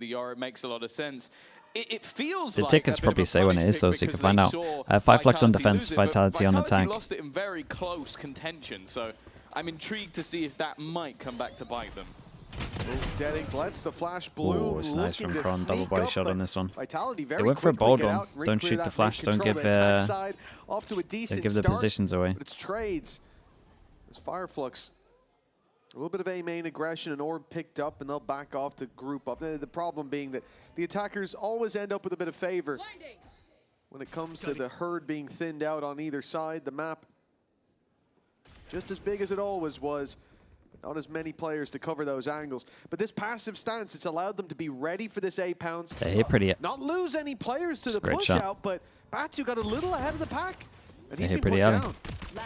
the Yoru makes a lot of sense. It feels the like tickets probably say when it is, though, so you can find out. Fireflux on defense, Vitality on attack. Lost it in very close contention, so I'm intrigued to see if that might come back to bite them. Deadink lets the flash bloom. Oh, it's nice from Kron. Double body shot on this one. Vitality They went for a bold one. Don't shoot the flash. Don't give the positions away. But it's trades. As Fireflux, a little bit of A main aggression, an orb picked up, and they'll back off to group up. The problem being that the attackers always end up with a bit of favor when it comes to the herd being thinned out on either side. The map, just as big as it always was, not as many players to cover those angles. But this passive stance, it's allowed them to be ready for this A pounce. They hit pretty. Not lose any players to the push out, but Batu got a little ahead of the pack. And he's been put down.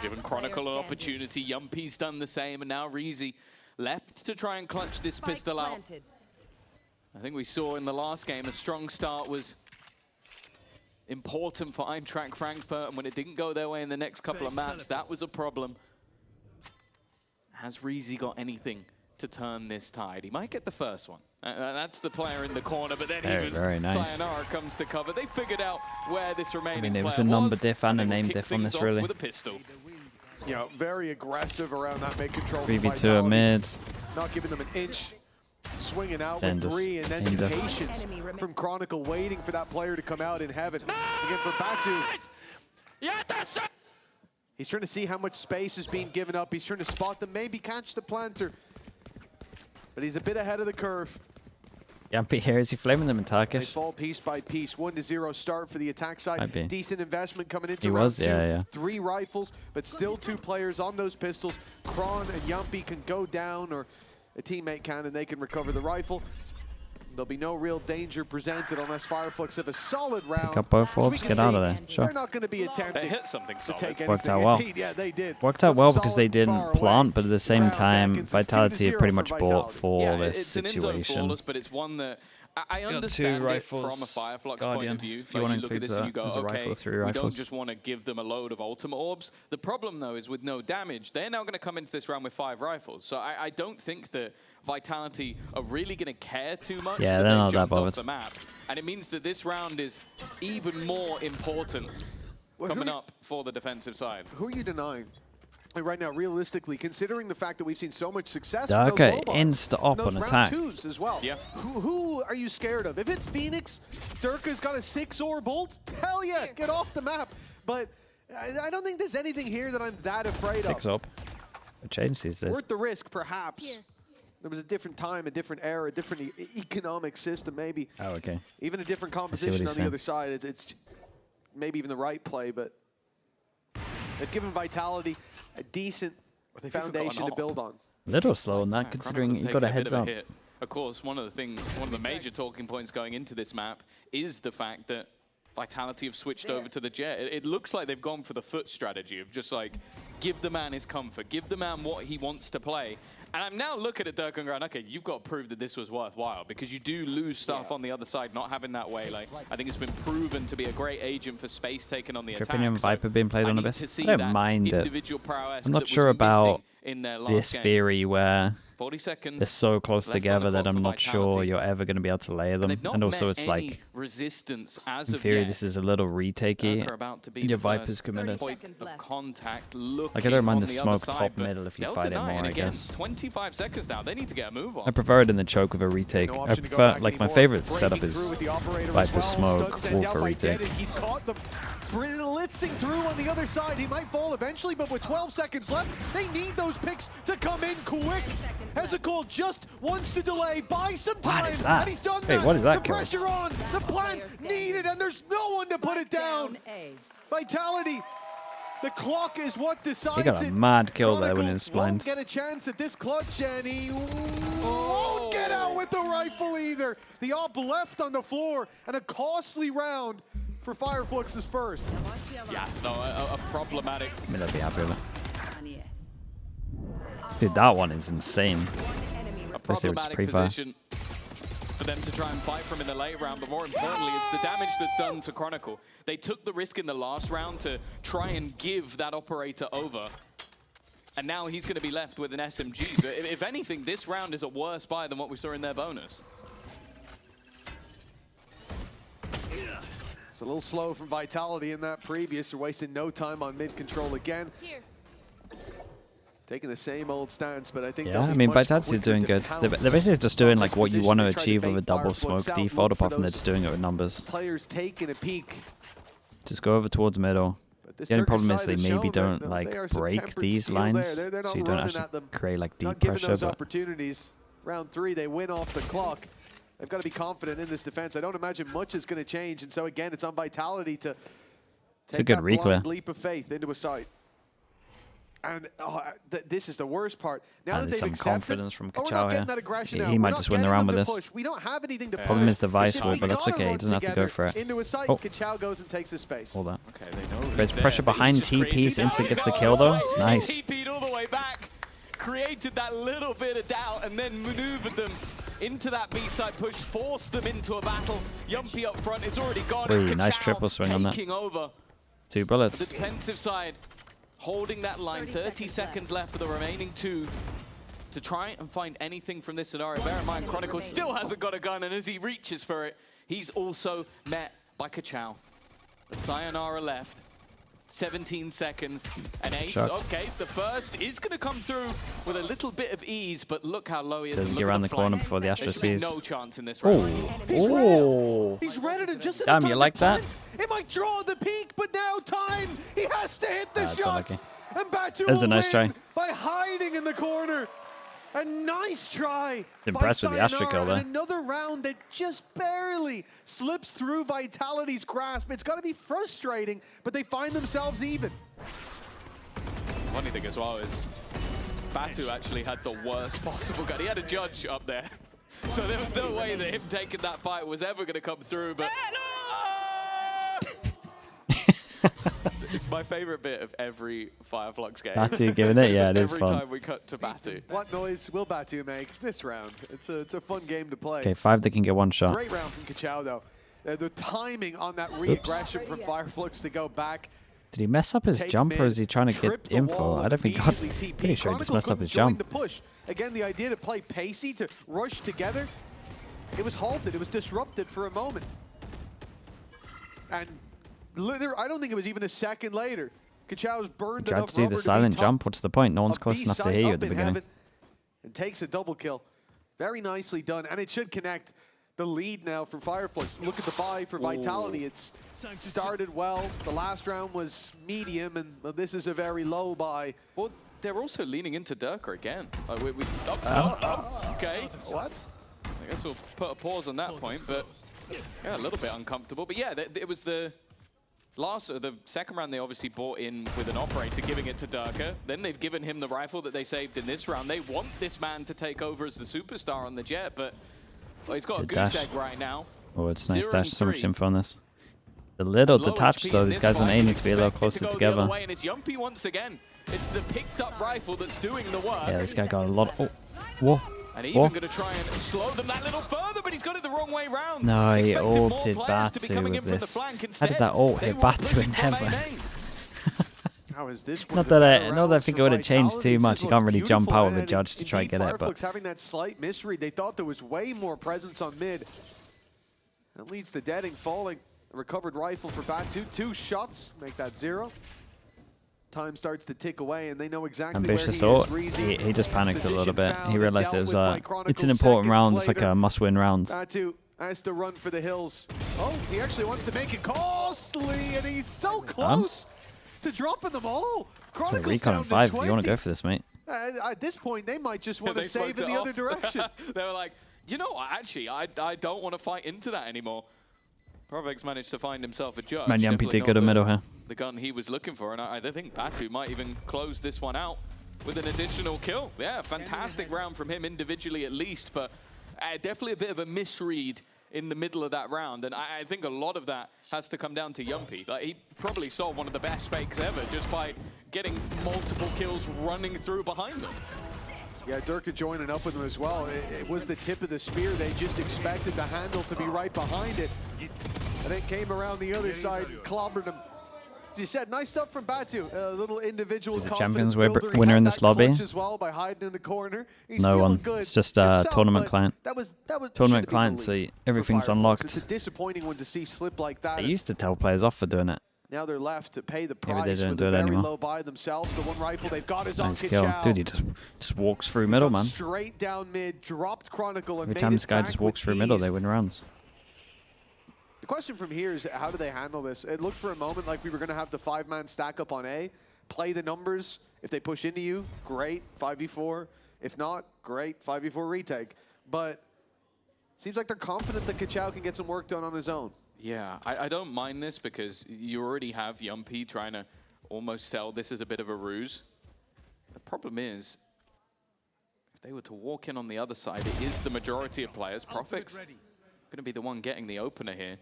Given Chronicle an opportunity, Yumpy's done the same, and now Reezy left to try and clutch this pistol out. I think we saw in the last game a strong start was important for Eintracht Frankfurt, and when it didn't go their way in the next couple of maps, that was a problem. Has Reezy got anything to turn this tide? He might get the first one. That's the player in the corner, but then very nice. Sayonara comes to cover. They figured out where this remaining player it was a number diff and a name diff on this, really. With a pistol. You know, very aggressive around that mid control. 3v2 at mid. Not giving them an inch. Swinging out with 3, and then the patience from Chronicle, waiting for that player to come out in heaven. Again for Batu. He's trying to see how much space is being given up. He's trying to spot them, maybe catch the planter. But he's a bit ahead of the curve. Yumpy here, is he flaming them in Turkish? They fall piece by piece. 1-0 start for the attack side. Decent investment coming into round 2. Yeah. 3 rifles, but still 2 players on those pistols. Kron and Yumpy can go down, or a teammate can, and they can recover the rifle. There'll be no real danger presented unless Fireflux have a solid round. Pick up both orbs, get out of there. Sure. They're not going to be attempting they hit something to take anything. Worked out well. Yeah, they did. Worked out well because they didn't plant, but at the same time, Vitality had pretty much bought for this situation. But it's one that I understand it from a Fireflux point of view. If you want to include this and you go, okay, three we rifles. don't just want to give them a load of ultimate orbs. The problem, though, is with no damage, they're now going to come into this round with 5 rifles. So I don't think that Vitality are really going to care too much. Yeah, they're not that bothered. The map. And it means that this round is even more important coming up for the defensive side. Who are you denying? Right now, realistically, considering the fact that we've seen so much success Darker insta up on attack. Round 2s as well. Yeah. Who are you scared of? If it's Phoenix, Durka's got a 6-orb ult, hell yeah, get off the map. But I don't think there's anything here that I'm that afraid of. 6 up. It changed these days. Worth the risk, perhaps. Yeah. There was a different time, a different era, a different economic system, maybe. Oh, okay. Even a different composition on the other side. It's maybe even the right play, but they've given Vitality a decent foundation to build on. Little slow on that, considering he got a heads up. Of course, one of the major talking points going into this map is the fact that Vitality have switched over to the Jet. It looks like they've gone for the foot strategy of just like, give the man his comfort, give the man what he wants to play. And I'm now looking at Dirk and going, okay, you've got to prove that this was worthwhile, because you do lose stuff on the other side, not having that way. Like, I think it's been proven to be a great agent for space taken on the attack. Opinion Viper being played on Abyss? I don't mind it. I'm not sure about about this theory where 40 seconds they're so close together that I'm not sure you're ever going to be able to layer them. And also it's like, resistance as in theory, this is a little retakey. Your Viper's committed. Like, I don't mind the smoke top middle if you fight it more, I guess. 25 seconds now. They need to get a move on. I prefer it in the choke of a retake. I prefer, like, my favorite setup is Viper smoke, Wolf for retake. He's caught them. Blitzing through on the other side. He might fall eventually, but with 12 seconds left, they need those picks to come in quick. Hezekiah just wants to delay, buy some time. What is that? And he's done Hey, that. what is that The pressure on, the plant needed, and there's no one to put it down. Vitality. The clock is what decides it. He got a mad kill there when he was blind. Won't get a chance at this clutch, and he won't get out with the rifle either. The op left on the floor, and a costly round for Fireflux's first. Yeah, no, a problematic. I mean, I'd be happy with it. Dude, that one is insane. A problematic position for them to try and fight from in the late round, but more importantly, it's the damage that's done to Chronicle. They took the risk in the last round to try and give that operator over. And now he's going to be left with an SMG. So if anything, this round is a worse buy than what we saw in their bonus. It's a little slow from Vitality in that previous. They're wasting no time on mid control again. Here. Taking the same old stance, but I think yeah, I mean, Vitality's doing good. They're basically just doing like what you want to achieve with a double smoke default, apart from they're just doing it with numbers. Players taking a peek. Just go over towards middle. The only problem is they maybe don't like break these lines, so you don't actually create like deep pressure. Those opportunities. Round 3, they win off the clock. They've got to be confident in this defense. I don't imagine much is going to change, and so again, it's on Vitality to take that blind leap of faith into a site. And this is the worst part. Now that there's they've some confidence from Kachao here. He might just win the round with this. We don't have anything to Problem is the Vice wall, but that's okay. He doesn't have to go for it. Into a site, Kachao goes and takes his space. Hold that. Okay, they know There's pressure behind TPs. Instant gets the kill though. It's nice. TP'd all the way back, created that little bit of doubt, and then maneuvered them into that B-side push, forced them into a battle. Yumpy up front is already gone. Ooh, nice triple swing on that. Over. 2 bullets. The defensive side holding that line. 30 seconds left for the remaining 2 to try and find anything from this scenario. Bear in mind, Chronicle still hasn't got a gun, and as he reaches for it, he's also met by Kachao. But Sayonara left. 17 seconds. An ace. Shot. Okay, the first is going to come through with a little bit of ease, but look how low he is. Doesn't get around the corner before the Astra sees. No chance in this round. Oh. He's read it just in Damn, time you like that? It might draw the peak, but now time. He has to hit the shot. Unlucky. And Batu That's a nice try. by hiding in the corner. A nice try. Impressed with the Astra kill there. And another round that just barely slips through Vitality's grasp. It's got to be frustrating, but they find themselves even. Funny thing as well is Batu actually had the worst possible gun. He had a judge up there. So there was no way that him taking that fight was ever going to come through, but it's my favorite bit of every Fireflux game. Batu giving it, yeah, it is fun. Every time we cut to Batu. What noise will Batu make this round? It's a fun game to play. Okay, 5 they can get 1 shot. Great round from Kachao though. The timing on that re-aggression from Fireflux to go back. Did he mess up his jump, or is he trying to get info? I don't think God. Pretty sure he just messed up his jump. The push. Again, the idea to play pacey, to rush together, it was halted. It was disrupted for a moment. And I don't think it was even a second later. Kachao's burned enough Tried to do the silent jump. What's the point? No one's close enough to hear you at the beginning. And takes a double kill. Very nicely done. And it should connect the lead now for Fireflux. Look at the buy for Vitality. It's started well. The last round was medium, and this is a very low buy. Well, they're also leaning into Durka again. Okay. What? I guess we'll put a pause on that point, but yeah, a little bit uncomfortable. But yeah, it was the second round they obviously bought in with an operator, giving it to Durka. Then they've given him the rifle that they saved in this round. They want this man to take over as the superstar on the jet, but well, he's got a goose egg right now. Oh, it's nice dash. So much info on this. A little detached though. These guys on A need to be a little closer together. And it's Yumpy once again. It's the picked up rifle that's doing the work. Yeah, this guy got a lot. Oh, whoa. And even going to try and slow them that little further, but he's got it the wrong way round. No, he ulted Batu with this. How did that ult hit Batu in heaven? How is this Not that I think it would have changed too much. You can't really jump out with a judge to try and get it. But having that slight misread, they thought there was way more presence on mid. That leads to Deading falling. A recovered rifle for Batu. 2 shots, make that 0. Time starts to tick away, and they know exactly ambitious where he just panicked a little bit. He realized it was it's an important round. It's like a must-win round. Batu has to run for the hills. Oh, he actually wants to make it costly, and he's so close to dropping them all. Chronicles recon 5. If you want to go for this, mate. At this point, they might just want to save in the other direction. They were like, you know what? Actually, I don't want to fight into that anymore. Provex managed to find himself a judge. Man, Yumpy did good in middle here. The gun he was looking for, and I think Batu might even close this one out with an additional kill. Yeah, fantastic round from him individually at least, but definitely a bit of a misread in the middle of that round, and I think a lot of that has to come down to Yumpy. Like, he probably saw one of the best fakes ever just by getting multiple kills running through behind them. Yeah, Durka joining up with him as well. It was the tip of the spear. They just expected the handle to be right behind it. And it came around the other side and clobbered him. you said, nice stuff from Batu. A little individual Is the confidence Champions builder. winner in this lobby? As well by hiding in the corner. He's no one. good It's just a tournament client. That was Tournament client, so everything's unlocked. It's a disappointing one to see slip like that. They used to tell players off for doing it. Now they're left to pay the Maybe price they don't with do a it very anymore. low buy themselves. The one rifle they've got is on Nice kill. Kichao. Dude, he just walks through middle, man. Straight down mid, dropped Chronicle, and Every time this guy back just walks with through middle, ease. they win rounds. The question from here is, how do they handle this? It looked for a moment like we were going to have the 5-man stack up on A, play the numbers. If they push into you, great, 5v4. If not, great, 5v4 retake. But it seems like they're confident that Kichao can get some work done on his own. Yeah, I don't mind this because you already have Yumpy trying to almost sell this as a bit of a ruse. The problem is, if they were to walk in on the other side, it is the majority of players. Profix going to be the one getting the opener here.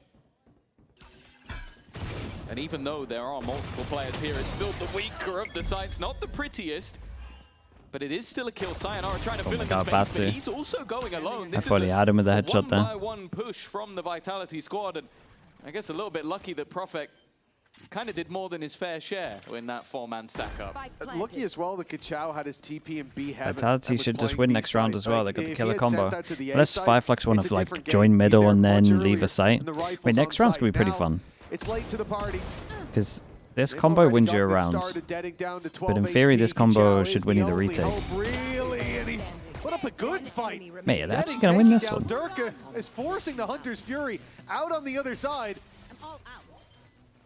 And even though there are multiple players here, it's still the weaker of the sides, not the prettiest. But it is still a kill. Sayonara trying to fill in the space, Batu. but he's also going alone. I thought he had him with the headshot there. One-by-one push from the Vitality squad, and I guess a little bit lucky that Profek kind of did more than his fair share in that 4-man stack up. Lucky as well that Kichao had his TP and B heaven. Vitality should just win next round as well. They got the killer if he had combo. sent that to the A Unless side, Fireflux want it's to a like different join game. middle He's and there then much leave earlier, a site. and the rifle's Wait, next on round's site. gonna be pretty Now, fun. It's late to the party. Because this They've combo already wins got you a it round. started, deading down to 12 But in theory, HP. this combo Kichao should is win you the only retake. hope, really, and he's put up a good fight. Mate, they're actually Deading, going to win this taking one. down Durka is forcing the Hunter's Fury out on the other side.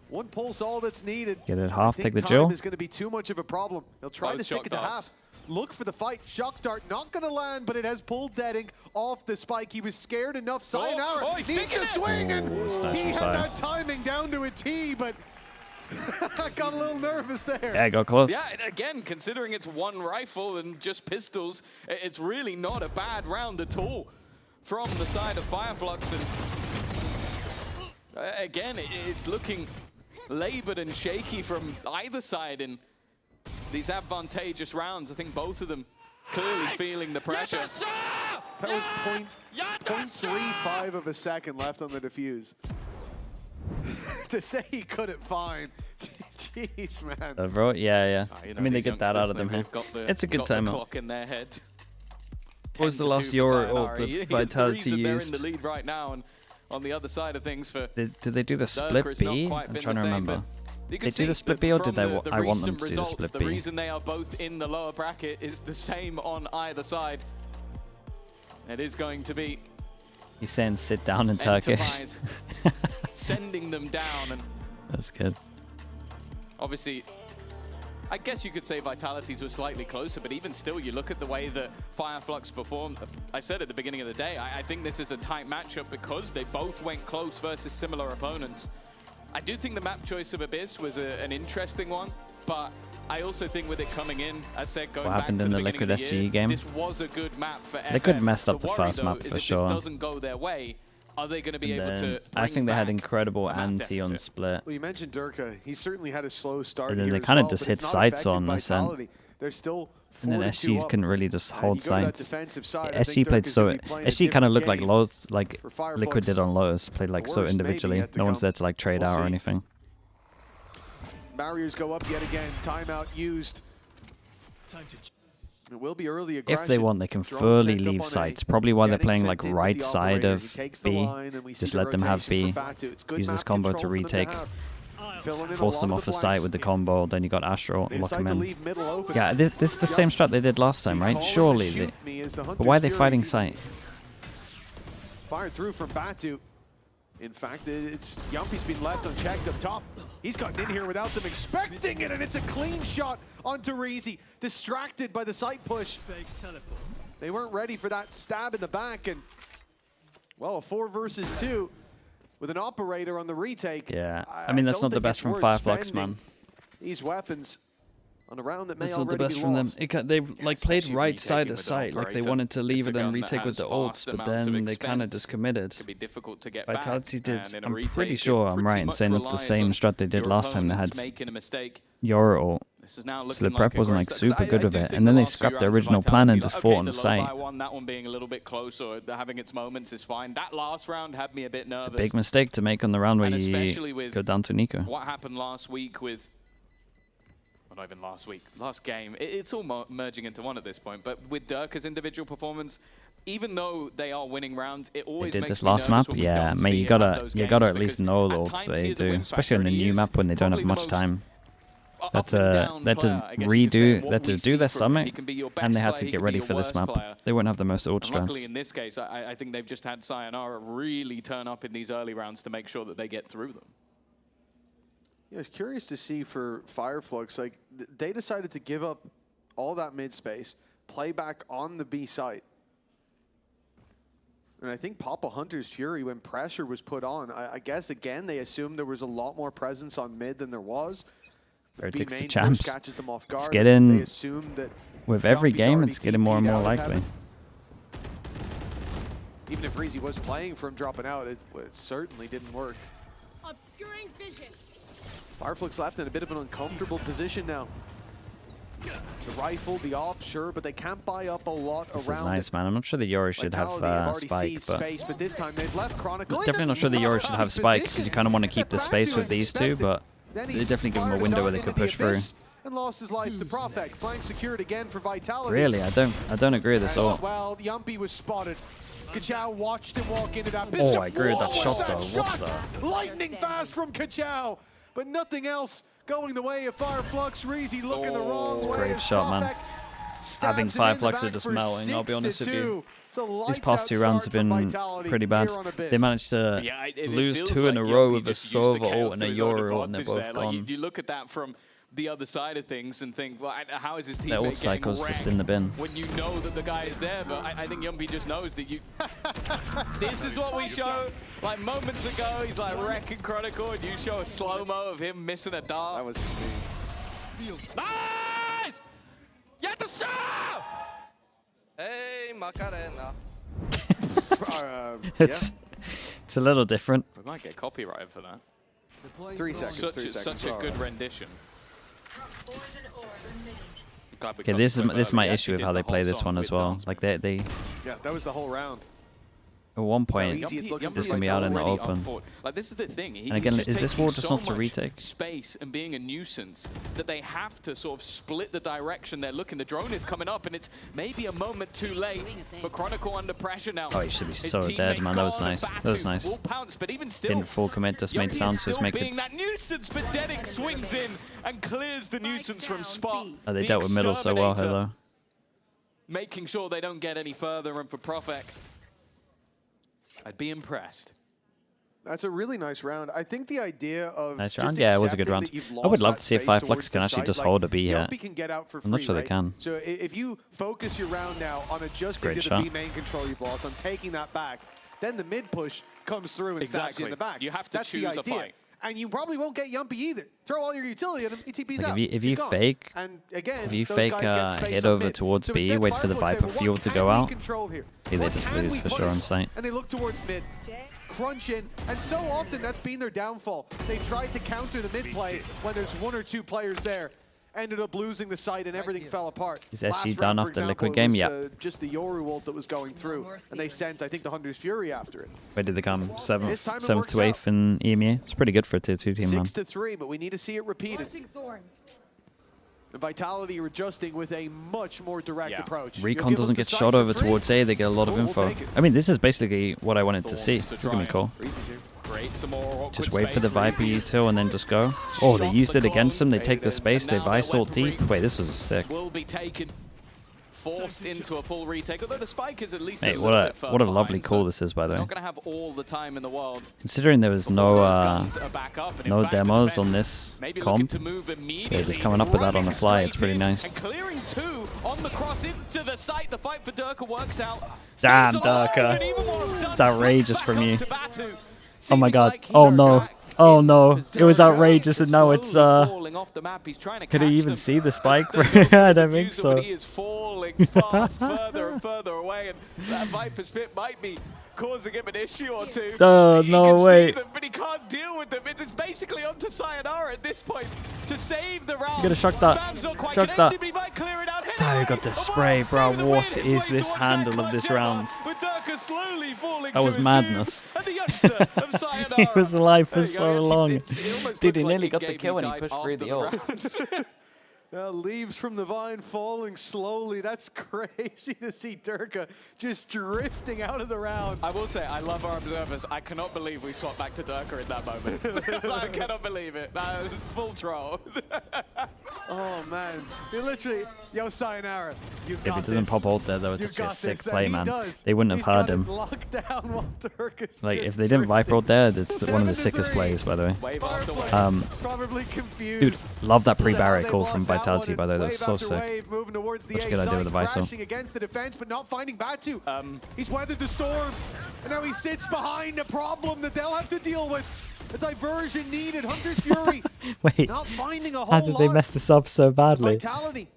One pulse, all that's needed. Get it half, I take think the time Jill. is going to be too much of a problem. He'll try to stick it to half. Look for the fight. Shock dart not going to land, but it has pulled Deading off the spike. He was scared enough. Sayonara needs to swing, and he had that timing down to a T, but got a little nervous there. Yeah, got close. Yeah, and again, considering it's one rifle and just pistols, it's really not a bad round at all from the side of Fireflux. And again, it's looking labored and shaky from either side in these advantageous rounds. I think both of them clearly feeling the pressure. That was 0.35 of a second left on the defuse. To say he couldn't find, jeez, man. Overall, yeah. You know, I mean, they these get that out of youngsters, them here. they've got the- It's a good got the time. clock in their head. What was the 10-2 last for Euro Sayonara. ult that He is Vitality the reason used? They're in the lead right now, and on the other side of things for Did they do the Durka, split it's not B? quite I'm been trying the to same, remember. but you can They do the see split B, or did from I want them recent to do the results, split the B? reason they are both in the lower bracket is the same on either side. It is going to be He's saying sit down in Turkish. Enterprise sending them down, and That's good. obviously, I guess you could say Vitalities were slightly closer, but even still, you look at the way that Fireflux performed. I said at the beginning of the day, I think this is a tight matchup because they both went close versus similar opponents. I do think the map choice of Abyss was an interesting one, but I also think with it coming in, as said, going back to the beginning Liquid of the year, SGE game. this was a good map for FF. Liquid messed up the worry, first though, map is for if sure. this doesn't go their way, are they going to be And able then to I bring think they had back incredible a map anti on deficit? split. Well, you mentioned Durka. He certainly had a slow start And then here they as kinda well, just but hit it's not sights affected on this end. Vitality. They're still And then 42 SG up. couldn't really just And hold you go to that sights. defensive side, Yeah, I SG think played Durka's so... gonna be playing a SG kind of different looked like game lows, like for Fireflux. Liquid did on lows. Played like so Worst maybe individually. yet to No one's come. there to like trade We'll out or see. anything. Barriers go up yet again. Timeout used. It will be early aggression. If they want, they can Drone fully sent up leave on A. sites. Probably why they're Getting playing sent like in with right the side operator. of He takes the B. line, and we see Just the let them have rotation B. for Batu. It's good Use this map combo control to for them retake. have. Filling in a Force lot them of off the the site flanks. with the combo. Then you got Astro, They lock decide him to in. leave middle open. Yeah, this is the same strat they did last time, right? Calling Surely. to shoot me is the But why are they Hunter's fighting Fury. site? Fired through from Batu. In fact, it's Yumpy's been left unchecked up top. He's gotten in here without them expecting it, and it's a clean shot onto Reezy. Distracted by the site push. They weren't ready for that stab in the back, and, well, a 4 versus 2 with an operator on the retake. Yeah, I mean, that's don't not the think best it's from worth Fireflux, spending man. These weapons on a round that may That's not the already best be from them. lost. They like played especially right side retaking of with the site, like they operator. wanted to leave It's a and then gun that retake with has the ults, vast but amounts of then they kind of expense. just committed. It can be difficult to get Vitality back. did. And in a I'm retake, pretty it sure I'm pretty right in much saying that the relies same on strat they did your last time. They opponents had making a mistake. Yoru ult This is now looking So the prep like wasn't like aggressive- super good I with do it, think and then the they last few scrapped their rounds of original plan and Vitality, just fought on the the low site. by one, that one being a little bit closer, having its moments is fine. That last round had me a bit nervous. It's a big mistake to make on the round where And especially you with go down to Nico. What happened last week with... Well, not even last week. Last game. It's all merging into one at this point. But with Durka's individual performance, even though they are winning rounds, it always They did makes this me last nervous map, when we yeah, don't mate. see You him have gotta those at games, least because know the at ults times he they is a do, win especially factor. on the He new is map when they don't have probably the much most time. up That's and to down that's player, to I guess you could say. redo, What that's to we do see their from him, summit, he can be your and they best had player, to he get can ready be for your this worst map. player. They wouldn't have the most ult And luckily strats. in this case, I think they've just had Sayonara really turn up in these early rounds to make sure that they get through them. Yeah, I was curious to see for Fireflux, like they decided to give up all that mid space, play back on the B site. And I think Papa Hunter's Fury, when pressure was put on, I guess again they assumed there was a lot more presence on mid than there was. Vertex to B main champs. push catches them off guard. It's getting They assumed that with every Yumpy's game, already it's getting more and TP'd more out of likely. heaven. Even if Reezy was playing for him dropping out, it certainly didn't work. Obscuring vision. Fireflux left in a bit of an uncomfortable position now. The rifle, the op, sure, but they can't buy up a lot This around is nice, it. man. I'm not sure the Yoru should have Vitality have already Spike, seized but space, but this time they've left Chronicle. definitely not sure the Yoru should have Spike because you kind of want to keep the space with these two, but they definitely give him a window where they could push through. And lost his life to Profek. Flank secured again for Vitality. Really, I don't agree with this ult. Well, Yumpy was spotted. Kachao watched him walk into that. Oh, I agree with that Whoa, shot what's though. that What shot? the? Lightning fast from Kachao, but nothing else going the way of Fireflux. Reezy looking the wrong way. Great shot, man. Having Fireflux are just melting, I'll be honest with you. These past two rounds have been pretty bad. They managed to lose two in a row with a Sova ult and a Yoru ult, and they're both gone. You look at that from the other side of things and think, well, how is his team Their ult cycle's just in the bin. when you know that the guy is there? But I think Yumpy just knows that you... This is what we show. Like moments ago, he's like wrecking Chronicle, and you show a slow-mo of him missing a dart. That was Nice! Get the shot! Hey, Macarena. It's a little different. We might get copyrighted for that. 3 seconds. Such a good rendition. Okay, this is my issue with how they play this one as well. Like they Yeah, that was the whole round. at one point easy it's looking this for can be out in the already open. up for it. Like this is the thing. And again, is this wall just not to retake? Space and being a nuisance that they have to sort of split the direction they're looking. The drone is coming up, and it's maybe a moment too late. But Chronicle under pressure now. Oh, he should be His so dead, teammate man. That was Khan and nice. That Batu was nice. will pounce, but even still, Didn't full commit, just made Yumpy sound is to still make being it. that nuisance, but Dedic swings in and clears the nuisance from spot. Oh, they The dealt with middle so well, exterminator, hello. making sure they don't get any further, and for Profek, I'd be impressed. That's a really nice round. I think the idea of Nice just round? Yeah, it was a good accepting round. that you've I would lost love that to see if space Fireflux towards can the actually site, just like, hold a B here. Yumpy can get out for I'm not free, sure they right? can. So if you focus your round now on adjusting Great to shot. the B main control you've lost, on taking that back, then the mid push comes through and stabs you in the back. You have to That's choose the a idea. fight. And you probably won't get Yumpy either. Throw all your utility at him, he TP's Like out. if He's you gone. fake, And again, if you those fake guys get space head on over mid. towards So B, instead, wait for the Fireflux Viper said, "What fuel to can go we out. control here? They What just can lose we for put sure in?" on site. And they look towards mid, crunch in, and so often that's been their downfall. They tried to counter the mid play when there's 1 or 2 players there. Ended up losing the site and everything fell apart. Is Last SG round, done for after example, Liquid it game? was, Yeah. Just the Yoru ult that was going through, and they sent, I think, the Hunter's Fury after it. Where did they come? This time it 7th works to 8th in EMEA. It's pretty good for a tier 2 team, man. 6-3, but we need to see it repeated. Thorns. The Vitality are adjusting with a much more direct approach. Recon doesn't get shot over towards A, they get a lot of We'll info. take it. I mean, this is basically what I wanted to see. Thorns to It's gonna be try cool. Create some more awkward Just wait for the space. Viper util and then just go. Oh, they used it against them. They take the space. They Vice ult deep. Wait, this was sick. Will be taken, forced into a full retake. Although the spike is at least Hey, a what little a bit further what a lovely behind, call so this is, by the they're way. not going to have all the time in the world. Considering there was before no those guns are back up, and in no fact, the demos on defense this maybe looking comp. to move immediately, They're just coming up with that on the running fly. It's straight pretty in nice. And clearing 2 on the cross into the site. The fight for Durka works out. Damn, Stays alive, Durka. and even more stunned, It's outrageous flicks back from up you. to Batu, Oh my seeming god. like Oh he's no. back Oh in no. It was position. outrageous and now it's Slowly falling off the map. He's trying to Could he catch even them. see the spike? They're going for I the don't think diffuser, so. but he is falling fast further and further away, and that Viper spit might be causing him an issue or two. Oh, He no can see way. them, but he can't deal with them. It's basically onto Sayonara at this point to save the round. You gotta shock that. Spam's not quite Shock connected, that. but he might clear it out. Tayo got the spray, bro. What is this handle of this round? That was madness. He was alive for so long. Dude, he nearly got the kill when he pushed through the ult. Leaves from the vine falling slowly. That's crazy to see Durka just drifting out of the round. I will say, I love our observers. I cannot believe we swapped back to Durka in that moment. I cannot believe it. Full troll. Oh, man. You're literally, yo, Sayonara, you got If he doesn't this. pop ult there, though, it's You actually a got sick this. play, And he man. does. They wouldn't have heard him. Locked down while Durka's Like, just if they didn't Viper ult there, it's one of the 7-3. sickest plays, by the way. Wave after wave. Probably confused. Dude, love that pre-barrier They call lost from that Vitality, one, by the way. That was wave so after sick. wave, moving towards the Such a A good idea side, with the Viso. crashing against the defense, but not finding Batu. He's weathered the storm, and now he sits behind a problem that they'll have to deal with. A diversion needed. Hunter's Fury Wait, not finding a whole how did they lot. mess this up so badly? Vitality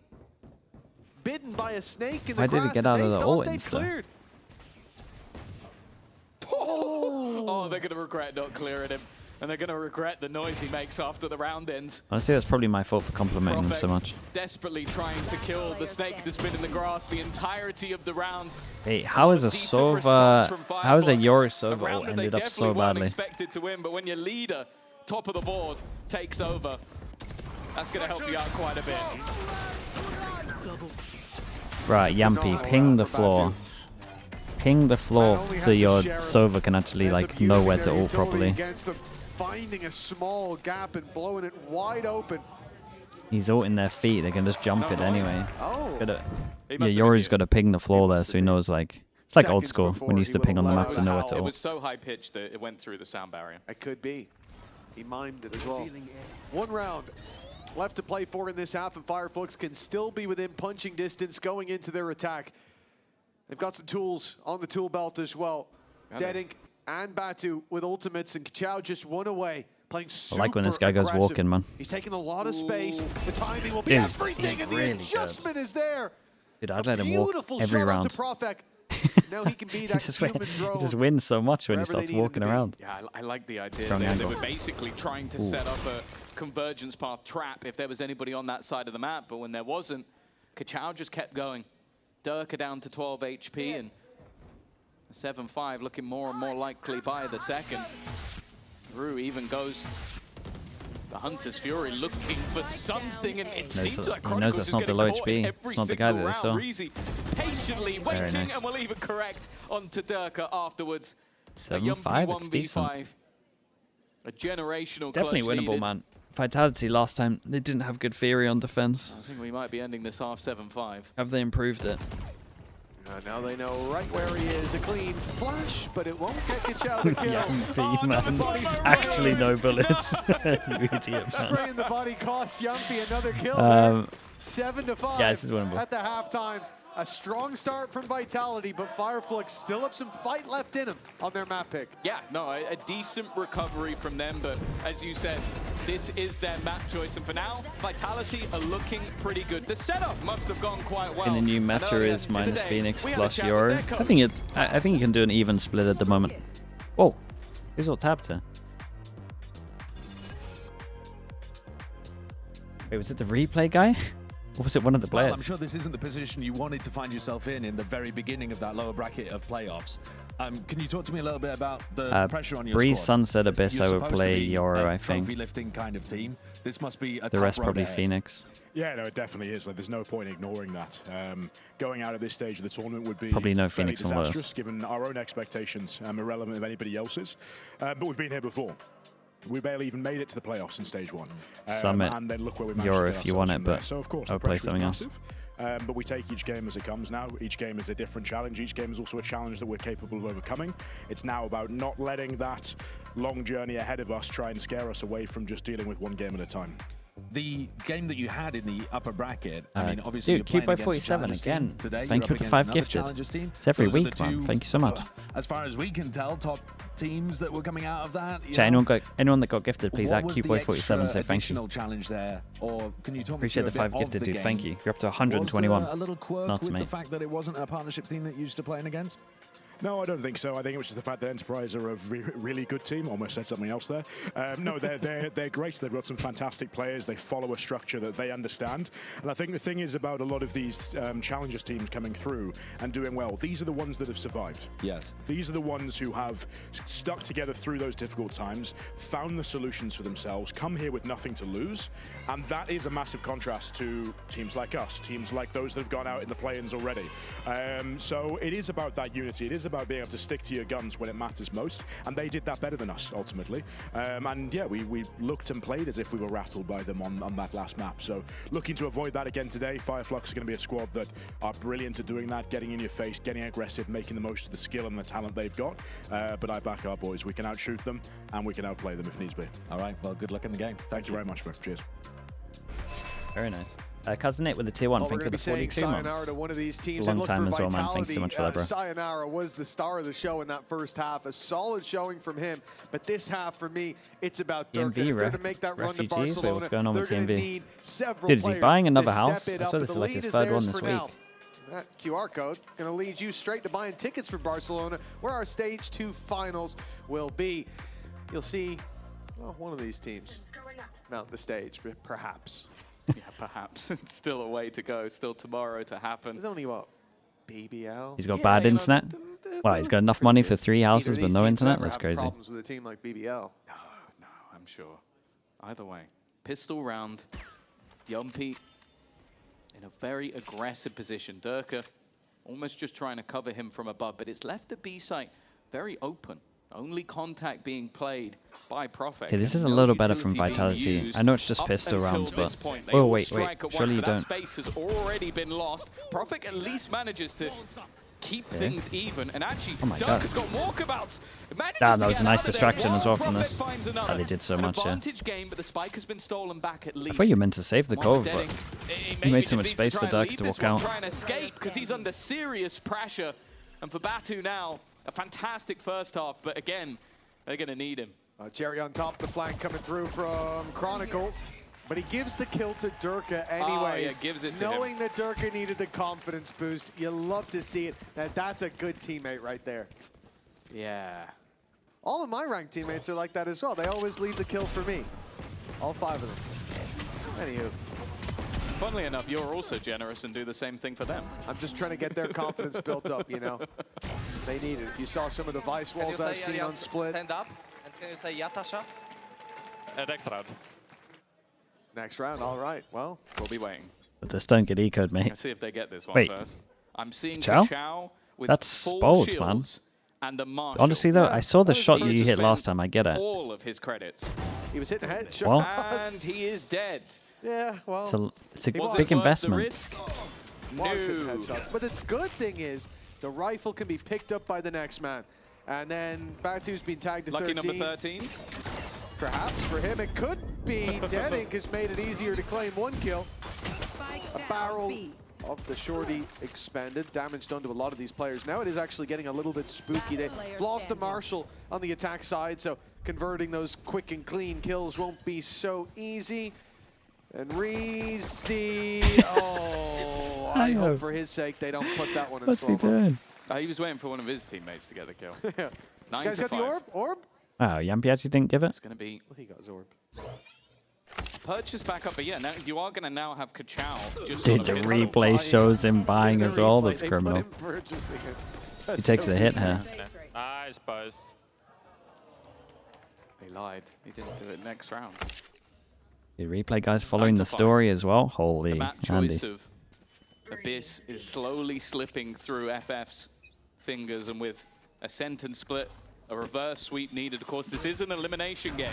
bitten by a snake in the Why did he grass get that out of they the thought ult they instead? cleared. Oh, they're going to regret not clearing him. And they're going to regret the noise he makes after the round ends. Honestly, that's probably my fault for complimenting him so much. Desperately trying to kill the snake that's been in the grass the entirety of the round. Hey, how is a Decent response Sova... from How is a Fireflux. Yoru A Sova round ult that they ended up definitely so weren't badly? expected to win, but when your leader, top of the board, takes over, that's going to help you out quite a bit. Right, Yampy, ping the floor. Ping the floor so your Sova can actually like know where to ult properly. Finding a small gap and blowing it wide open. He's ulting their feet, they can just jump it anyway. Oh. Yeah, Yori's got to ping the floor there so he knows like... It's like old school, when you used to ping on the map to know where to It ult. was so high pitched that it went through the sound barrier. It could be. He mimed it as well. One round left to play for in this half, and Fireflux can still be within punching distance going into their attack. They've got some tools on the tool belt as well. Deadink and Batu with ultimates, and Kachao just one away, playing super I like when this guy goes aggressive. walking, man. He's taking a lot of space. The timing will be Dude, everything, he's and the really adjustment is there. Dude, I'd let him walk Beautiful every shot round. onto Profek. Now he can be He that just, human drone. he just wins so much when he wherever they starts need him walking to be. around. Yeah, I like the idea. Strong They angle. were basically trying to set up a convergence path trap if there was anybody on that side of the map, but when there wasn't, Kachao just kept going. Durka down to 12 HP and 7-5 looking more and more likely by the second. Rue even goes the Hunter's Fury looking for something, and it seems like he knows Chronicles that's is not the getting low caught HP. in It's every not the guy single that they saw. round. Reezy patiently waiting nice. and will even correct onto Durka afterwards. 7-5, it's decent. A generational Definitely clutch winnable, needed. man. Vitality last time, they didn't have good theory on defense. I think we might be ending this half 7-5. Have they improved it? Now they know right where he is. A clean flash, but it won't get Kachao the kill. Yampy, another man. body spray. Actually, no bullets. You idiot, man. Spray in the body costs Yampy another kill. 7-5 yeah, this is winnable. at the halftime. A strong start from Vitality, but Fireflux still have some fight left in them on their map pick. Yeah, no, a decent recovery from them, but as you said, this is their map choice, and for now, Vitality are looking pretty good. The setup must have gone quite well. And the new meta earlier is in the minus day, Phoenix we had a plus chat with Yoru. their I coach. think it's. I think you can do an even split at the moment. Whoa, who's all tapped here? Wait, was it the replay guy? Or was it one of the players? Well, I'm sure this isn't the position you wanted to find yourself in the very beginning of that lower bracket of playoffs. Can you talk to me a little bit about the pressure on your Breeze squad? Sunset Abyss, You're I would supposed to play be Yoru, a I think. trophy lifting kind of team. This must be a The tough rest road probably ahead. Phoenix. Yeah, no, it definitely is. Like, there's no point ignoring that. Going out at this stage of the tournament would be Probably no fairly Phoenix on Lotus. disastrous, given our own expectations, irrelevant of anybody else's. But we've been here before. We barely even made it to the playoffs in stage one. Summit, and then look where we managed Yoru to get if you want ourselves it, from there. but So of course I the would play pressure is something else. massive. But we take each game as it comes now. Each game is a different challenge. Each game is also a challenge that we're capable of overcoming. It's now about not letting that long journey ahead of us try and scare us away from just dealing with one game at a time. The game that you had in the upper bracket, I mean, obviously dude, you're Cube playing by against a 47 Challengers team again. today. Thank You're you up to against 5 another gifted. Challengers team. It's every Those are the week, man. two, Thank you so much. As far as we can tell, top teams that were coming out of that. Chat, anyone that got gifted, please What add was the Cubeboy47 extra say thank you. additional challenge there, or can you talk me Appreciate through the a 5 bit gifted, of the dude. game? Thank you. You're up to Was 121. there a little quirk Nuts, with mate. the fact that it wasn't a partnership team that you used to playing against? No, I don't think so. I think it was just the fact that Enterprise are a really good team. Almost said something else there. No, they're great. They've got some fantastic players. They follow a structure that they understand. And I think the thing is about a lot of these Challengers teams coming through and doing well, these are the ones that have survived. Yes. These are the ones who have stuck together through those difficult times, found the solutions for themselves, come here with nothing to lose. And that is a massive contrast to teams like us, teams like those that have gone out in the play-ins already. So it is about that unity. It is about being able to stick to your guns when it matters most, and they did that better than us ultimately. And yeah, we looked and played as if we were rattled by them on that last map. So looking to avoid that again today. Fireflux is going to be a squad that are brilliant at doing that, getting in your face, getting aggressive, making the most of the skill and the talent they've got. But I back our boys. We can outshoot them and we can outplay them if needs be. All right, well, good luck in the game. Thank you very much, bro. Cheers. Very nice. Cousin Nick with the tier 1. Think of the 42 months. Sayonara to one of these teams. Long time as well, man. Thanks so much for that, bro. Sayonara was the star of the show in that first half. A solid showing from him. But this half, for me, it's about Durka. If they're to make that run to Barcelona, wait, what's going on with they're going to TMV? need several Dude, is he buying another house? I I saw this is like his 3rd one this week. That QR code going to lead you straight to buying tickets for Barcelona, where our Stage 2 finals will be. You'll see one of these teams mount the stage, perhaps. Yeah, perhaps. It's still a way to go. Still tomorrow to happen. There's only, what, BBL? He's got bad internet? Well, he's got enough money for 3 houses but no internet? That's crazy. Problems with a team like BBL. No, I'm sure. Either way. Pistol round. Yumpy in a very aggressive position. Durka almost just trying to cover him from above, but it's left the B site very open. Only contact being played by Prophet. Okay, this is a little better from Vitality. I know it's just pistol rounds, but... Oh, wait. Surely you don't. That space has already been lost. Prophet at least manages to keep things even. And actually, Dunk has got walkabouts. That was a nice distraction as well from this. Oh, they did so much, yeah. Game, but the spike has been stolen back at least. I thought you meant to save the cove, but he made so much space for Dirk to walk out. Trying to escape because he's under serious pressure. And for Batu now, a fantastic first half, but again, they're going to need him. Jerry on top, the flank coming through from Chronicle, but he gives the kill to Durka anyways. Yeah, gives it to knowing that Durka needed the confidence boost, you love to see it. That's a good teammate right there. Yeah. All of my ranked teammates are like that as well. They always leave the kill for me. All 5 of them. Anywho. Funnily enough, you're also generous and do the same thing for them. I'm just trying to get their confidence built up, you know. They need it. If you saw some of the Vice walls I've seen on Split. Stand up, and can you say Yatasha? Next round. Next round, all right. Well, we'll be waiting. But just don't get ecoed, mate. Let's see if they get this one first. I'm seeing Chow with That's full bold, shields and a Marshal. Honestly, though, I saw the shot you hit last time. I get it. All of his credits. He was hitting head. Well, and he is dead. Yeah, well. It's a big investment. No. But the good thing is, the rifle can be picked up by the next man. And then Batu's been tagged to 13. Lucky number 13. Perhaps for him it could be. Deadink has made it easier to claim 1 kill. A barrel of the shorty expended. Damage done to a lot of these players. Now it is actually getting a little bit spooky. They lost the Marshal on the attack side, so converting those quick and clean kills won't be so easy. And Reezy, I hope for his sake they don't put that one in slow-mo. What's he doing? He was waiting for one of his teammates to get the kill. 9 guys to got 5. the orb? Orb? Oh, Yampy actually didn't give it? It's going to be... Well, he got his orb. Purchase back up, but yeah, now you are going to now have Kachow. Dude, the replay shows him buying as well. That's criminal. He takes a hit here. Nice, boys. They lied. He didn't do it next round. The replay guys following the story as well. Holy, the map choice of Abyss is slowly slipping through FF's fingers, and with a sentence split, a reverse sweep needed. Of course, this is an elimination game.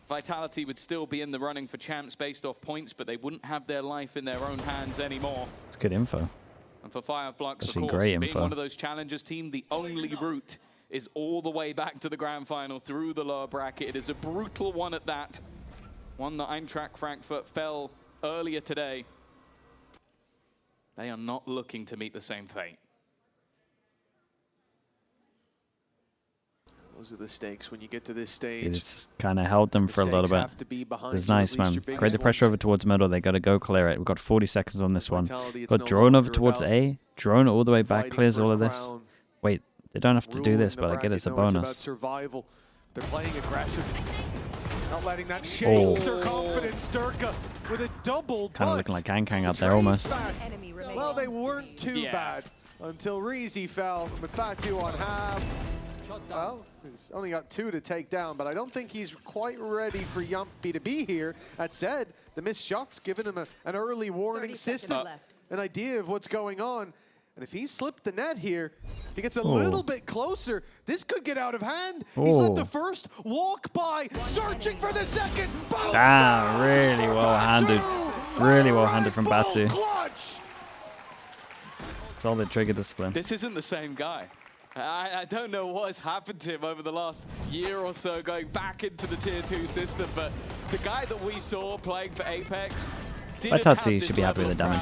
Vitality would still be in the running for champs based off points, but they wouldn't have their life in their own hands anymore. It's good info. And for Fireflux, of Actually, course, great being info. one of those challengers team, the only route is all the way back to the grand final through the lower bracket. It is a brutal one at that. One that Eintracht Frankfurt fell earlier today. They are not looking to meet the same fate. Those are the stakes when you get to this stage. It's kind of held them for a little bit. It's nice, man. Create the pressure over towards middle. They got to go clear it. We've got 40 seconds on this one. Got drone over towards A. Drone all the way back. Clears all of this. Wait, they don't have to do this, but I get it's a bonus. Survival. They're playing aggressive. Not letting that shake their confidence. Durka with a double. Kind of looking like Kang out there almost. Well, they weren't too bad until Reezy fell with Batu on half. Well, he's only got 2 to take down, but I don't think he's quite ready for Yumpy to be here. That said, the missed shot's given him an early warning system, an idea of what's going on. And if he slipped the net here, if he gets a little bit closer, this could get out of hand. He's let the first walk by, searching for the second. Damn, really well handled. Really well handled from Batu. It's all the trigger discipline. This isn't the same guy. I don't know what has happened to him over the last year or so going back into the Tier 2 system, but the guy that we saw playing for Apex didn't have this should be happy with the damage.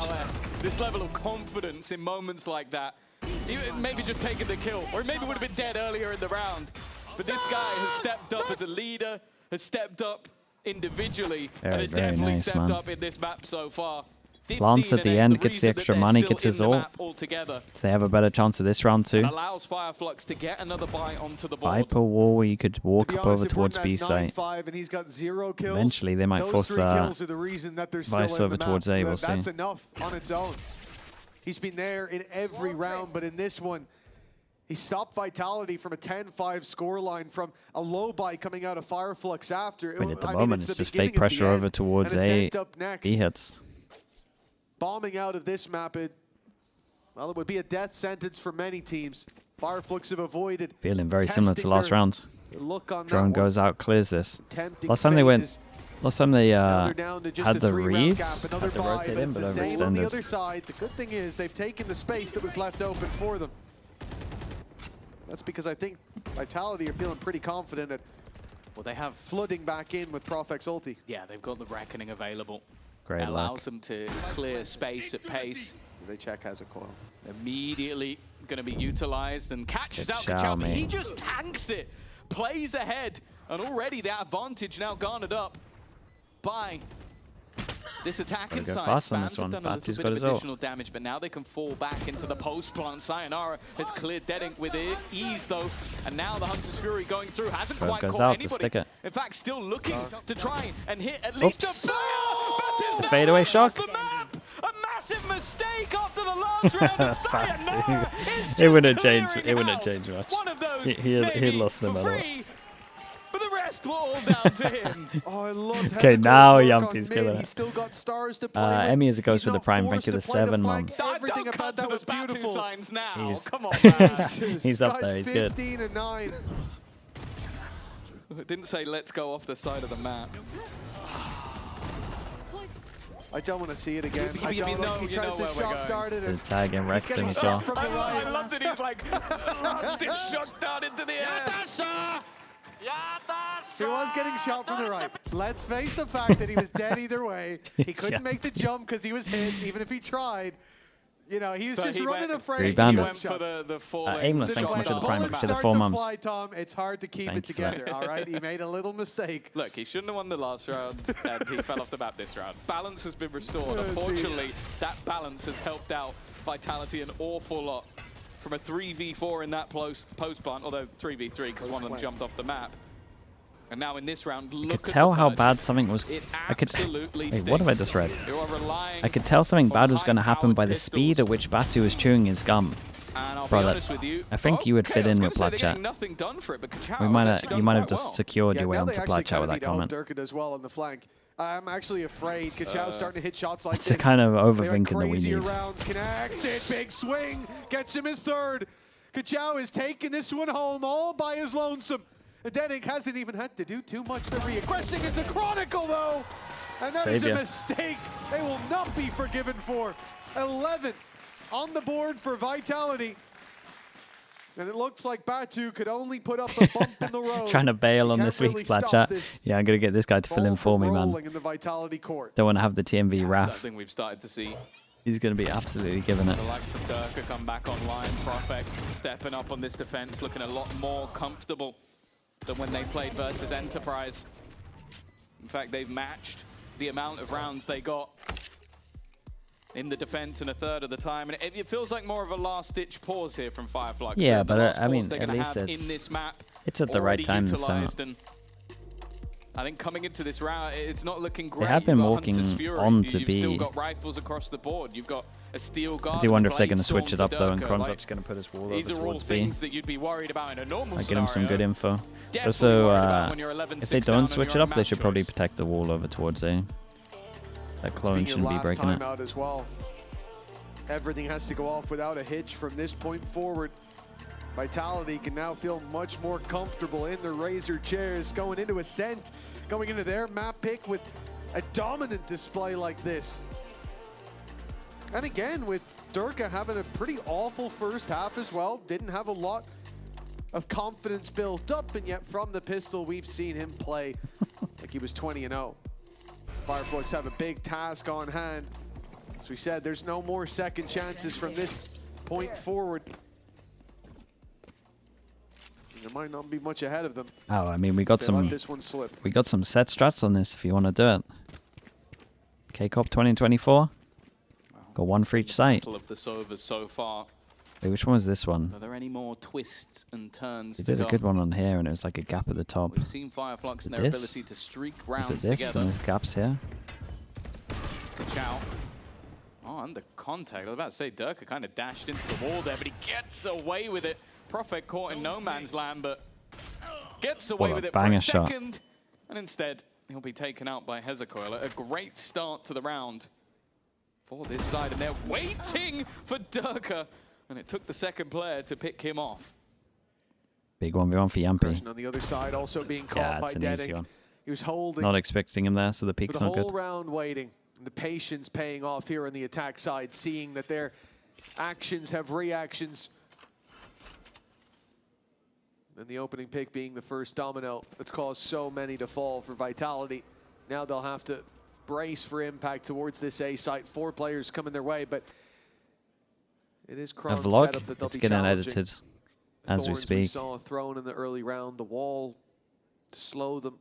This level of confidence in moments like that. He maybe just taken the kill, or maybe would have been dead earlier in the round. But this guy has stepped up as a leader, has stepped up individually, and has definitely stepped up in this map so far. Lance at the end gets the extra money, gets his ult. So they have a better chance of this round too. Allows Fireflux to get another buy onto the board. Viper wall where you could walk up over towards B site. Eventually they might force that Vice over towards A, we'll see. That's enough on its own. He's been there in every round, but in this one, he stopped Vitality from a 10-5 scoreline from a low buy coming out of Fireflux after. I mean, at the moment, it's just fake pressure over towards A. B hits. Bombing out of this map, it would be a death sentence for many teams. Fireflux have avoided. Feeling very similar to last round. Drone goes out, clears this. Last time they had the reads, had to rotate in, but overextended. On the other side, the good thing is they've taken the space that was left open for them. That's because I think Vitality are feeling pretty confident at they have flooding back in with Profex ulti. Yeah, they've got the Reckoning available. Great allows them to clear space at pace. They check has a coil. Immediately going to be utilized and catches out Kachao, but he just tanks it, plays ahead, and already that advantage now garnered up by this attack inside. Spams have done a little bit of additional damage, but now they can fall back into the post plant. Sayonara has cleared Deadink with ease though, and now the Hunter's Fury going through hasn't quite caught anybody. In fact, still looking to try and hit at least a player. The fadeaway shock. A massive mistake after the last round. Sayonara it wouldn't change. It wouldn't change much. One of those he lost the medal. But the rest were all down to him. Okay, now Yumpy's killing He's still got stars to play EMEA as it goes with the prime. Thank you to 7 months. Everything about that was beautiful. Signs now. Come on, he's up there. He's good. 15-9. It didn't say let's go off the side of the map. I don't want to see it again. He tries to shot dart it. The tag and wrecked him as well. I love that he's like lost his shot dart into the air. He was getting shot from the right. Let's face the fact that he was dead either way. He couldn't make the jump because he was hit, even if he tried. You know, he's just running afraid. He went for the aimless, thanks so much for the prime. To the 4 months. Fly, Tom. It's hard to keep it together, all right? He made a little mistake. Look, he shouldn't have won the last round, and he fell off the map this round. Balance has been restored. Unfortunately, that balance has helped out Vitality an awful lot. From a 3v4 in that post plant, although 3v3 because one of them jumped off the map. And now in this round, look I could tell how bad something was. I could. Wait, what have I just read? I could tell something bad was going to happen by the speed at which Batu was chewing his gum. Brother, I think you would fit in with Plat Chat. You might have just secured your way onto Plat Chat with that comment. Durka does well on the flank. I'm actually afraid Kachao's starting to hit shots like this. It's a kind of overthinking that we need. Rounds connected, big swing, gets him his third. Kachao is taking this one home all by his lonesome. Deadink hasn't even had to do too much to reaggressing into Chronicle though, and that is a mistake they will not be forgiven for. 11 on the board for Vitality. And it looks like Batu could only put up a bump in the road. Trying to bail on this week's Plat Chat. Yeah, I'm going to get this guy to fill in for me, man. In the Vitality court. Don't want to have the TMV Raph. I think we've started to see. He's going to be absolutely giving it. The likes of Durka come back online. Profek stepping up on this defense, looking a lot more comfortable. than when they played versus Enterprise. In fact, they've matched the amount of rounds they got in the defense in a third of the time. And it feels like more of a last-ditch pause here from Fireflux. Yeah, the but I mean, they're at gonna least have in this map it's at the right time to start. utilized, and I think coming into this round, it's not looking great. They have been You've got walking Hunter's Fury. on to You've be. still got rifles across the board. You've got a steel guard. I do wonder if they're going to Blade switch it Storm up though, and for Kron's Durka. just going to put his wall These over are all towards B. things that you'd be worried about in a normal Like, get him some good info. Definitely Also, worried about when you're 11-6 if they down don't on switch your it up, own they map should probably choice. protect the wall over towards A. That clone Speaking shouldn't of be last breaking it. timeout as well. Everything has to go off without a hitch from this point forward. Vitality can now feel much more comfortable in the Razor chairs, going into Ascent, going into their map pick with a dominant display like this. And again, with Durka having a pretty awful first half as well, didn't have a lot of confidence built up, and yet from the pistol, we've seen him play like he was 20-0. Fireflux have a big task on hand. As we said, there's no more second chances from this point forward. There might not be much ahead of them. Oh, I mean, we got They some. let this one slip. We got some set strats on this if you want to do it. K-Cop 2024. Got one for each site. Battle of the Sovas so far. Wait, which one was this one? Are there any more twists and turns They to did a come? good one on here, and it was like a gap at the top. We've seen Fireflux and their This? ability to streak Is rounds it this? together. And there's gaps here. Chow. Oh, under contact. I was about to say Durka kind of dashed into the wall there, but he gets away with it. Prophet caught in no man's land, but gets away What a with it for a banger shot. second. And instead, he'll be taken out by Hezekiah. A great start to the round for this side, and they're waiting for Durka. And it took the second player to pick him off. Big 1v1 for Yampi. Aggression on the other side, also being caught Yeah, by it's an easy Deading. one. He was holding Not expecting him there, so the for peak's the not whole good. round waiting. And the patience paying off here on the attack side, seeing that their actions have reactions. And the opening pick being the first domino that's caused so many to fall for Vitality. Now they'll have to brace for impact towards this A site. 4 players coming their way, but it is A Kron's vlog, setup that they'll it's be getting challenging. edited as we Thorns speak. We saw thrown in the early round, the wall to slow them.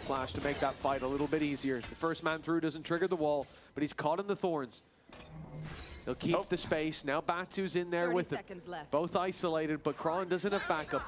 Flash to make that fight a little bit easier. The first man through doesn't trigger the wall, but he's caught in the thorns. They'll keep the space. Now Batu's in there with him. Both isolated, but Kron doesn't have backup.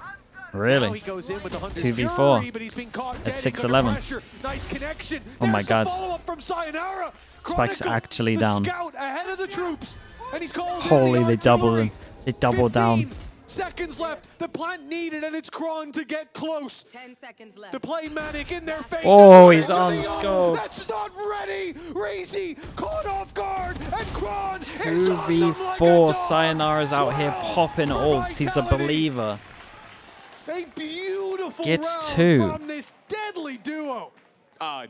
Really? Now he goes in with the Hunter's 2v4 Fury, but he's been caught at dead. 6'11". Nice connection. Oh my There's God. the follow-up from Sayonara. Spike's Chronicle, actually the down. Scout ahead of the troops, and he's called in Holy, the they doubled artillery. him. They doubled down. 15 seconds left. The plant needed, and it's Kron to get close. 10 seconds left. The play manic in their face. Oh, and he's into on the scope. That's not ready. Reezy caught off guard, and Kron is on them like a 2v4. dog. Sayonara's out here 12 popping for ults. He's a Vitality. believer. A beautiful Gets round 2. from this deadly duo.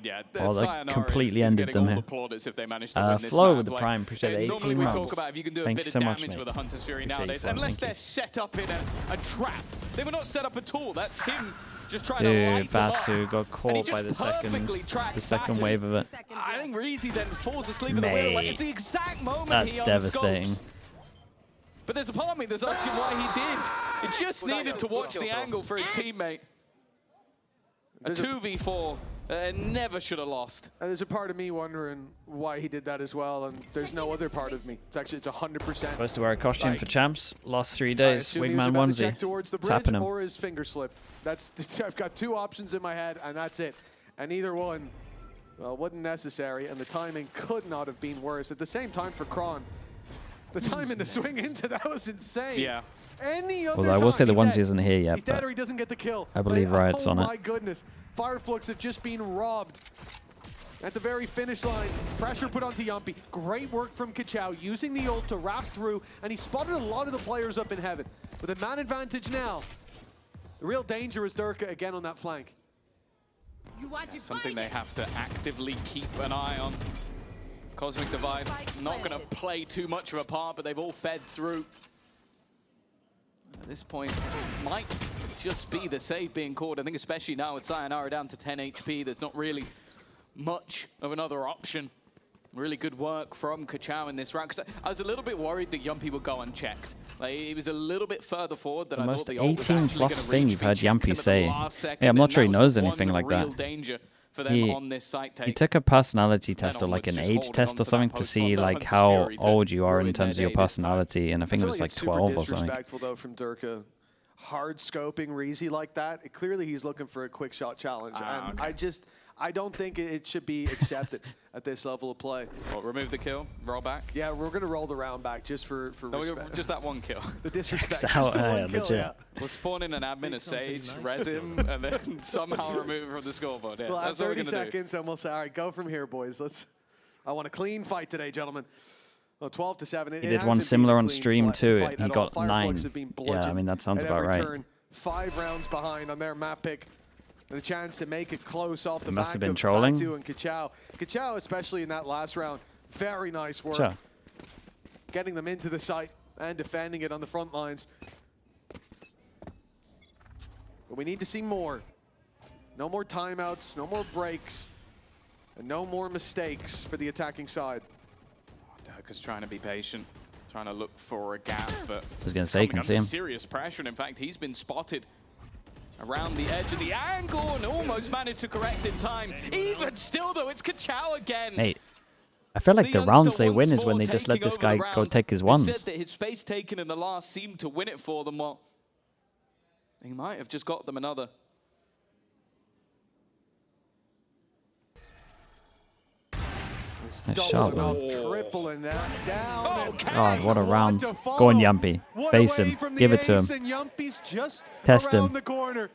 Yeah, Well, that Sayonara completely is ended getting them all here. the plaudits if they manage to win this Flo map. with the Like, Prime, appreciate it. normally 18 we months. talk about if you can do a Thank bit you of so much, damage mate. with a Hunter's Fury Appreciate nowadays, you, unless thank you. they're set up in a trap. They were not set up at all. That's him just trying to Dude, light them up. Batu got And he caught by just the perfectly tracks the second Batu. wave of it. I think Reezy then falls asleep at the wheel. Like, it's the exact moment That's he unscopes. devastating. But there's a part of me that's asking why he did. It just needed to watch the angle for his teammate. A 2v4 never should have lost. There's a part of me wondering why he did that as well, and there's no other part of me. It's 100%. Supposed to wear a costume Like, for champs. Last 3 I days. assume he was Wingman about to onesie. check towards the What's bridge happening? or his finger slipped. I've got 2 options in my head, and that's it. And either one, well, wasn't necessary, and the timing could not have been worse. At the same time for Kron, the timing to swing into that was insane. Yeah. Any other Well, I will say the time, onesie he's isn't here dead. yet, He's dead but or he doesn't get the kill. I believe Like, Riot's on Oh it. my goodness. Fireflux have just been robbed. At the very finish line, pressure put onto Yampi. Great work from Kachao, using the ult to wrap through, and he spotted a lot of the players up in heaven. With a man advantage now, the real danger is Durka again on that flank. You want to Something fight they have to actively keep an eye on. Cosmic Divide not going to play too much of a part, but they've all fed through. At this point, might just be the save being called. I think especially now with Sayonara down to 10 HP, there's not really much of another option Really good work from Kachao in this round, because I was a little bit worried that Yumpy would go unchecked. Like, he was a little bit further forward than I thought the ult was actually 18+ gonna thing reach. you've heard He checks him Yumpy at the say. last second, Yeah, I'm not and sure he that was knows the anything one like real that. danger for them on this site take. He took a personality test or like an onwards, just age holding test on or to something that to post see on like the how Hunter's Fury to old you are in ruin terms of their your day this time. personality, and I think it feel was like it's super 12 or something. disrespectful though from Durka. Hard scoping Reezy like that. Clearly he's looking for a quick shot challenge, and I don't think it should be accepted at this level of play. Well, remove the kill, roll back. Yeah, we're gonna roll the round back just for respect. Just that one kill. The disrespect. Checks Just the out, one yeah, kill, legit. yeah. We'll spawn in an admin, a Sage, res him, and then somehow remove him from the scoreboard. Yeah, We'll have that's what we're 30 gonna do. seconds, and we'll say, all right, go from here, boys. I want a clean fight today, gentlemen. Well, 12-7. He did one similar on stream too. He got 9. Yeah, I mean that sounds about right. Turn, 5 rounds behind on their map pick. And a chance to make it close off the Must back have been of trolling. Fatu and Kachao. Kachao, especially in that last round, very nice work. Sure. Getting them into the site and defending it on the front lines. But we need to see more. No more timeouts, no more breaks, and no more mistakes for the attacking side. Durka's trying to be patient, trying to look for a gap, but I was going to say, you can see him. serious pressure, and in fact, he's been spotted around the edge of the angle and almost managed to correct in time. Even still, though, it's Kachao again. Hey, I feel like the rounds they win is when they just let this guy go take his ones. He said that his space taken in the last seemed to win it for them. Well, he might have just got them another. Nice shot, man. Tripling that down. God, what a round. Go on, Yumpy. Face him. Give it to him. Test him. The corner,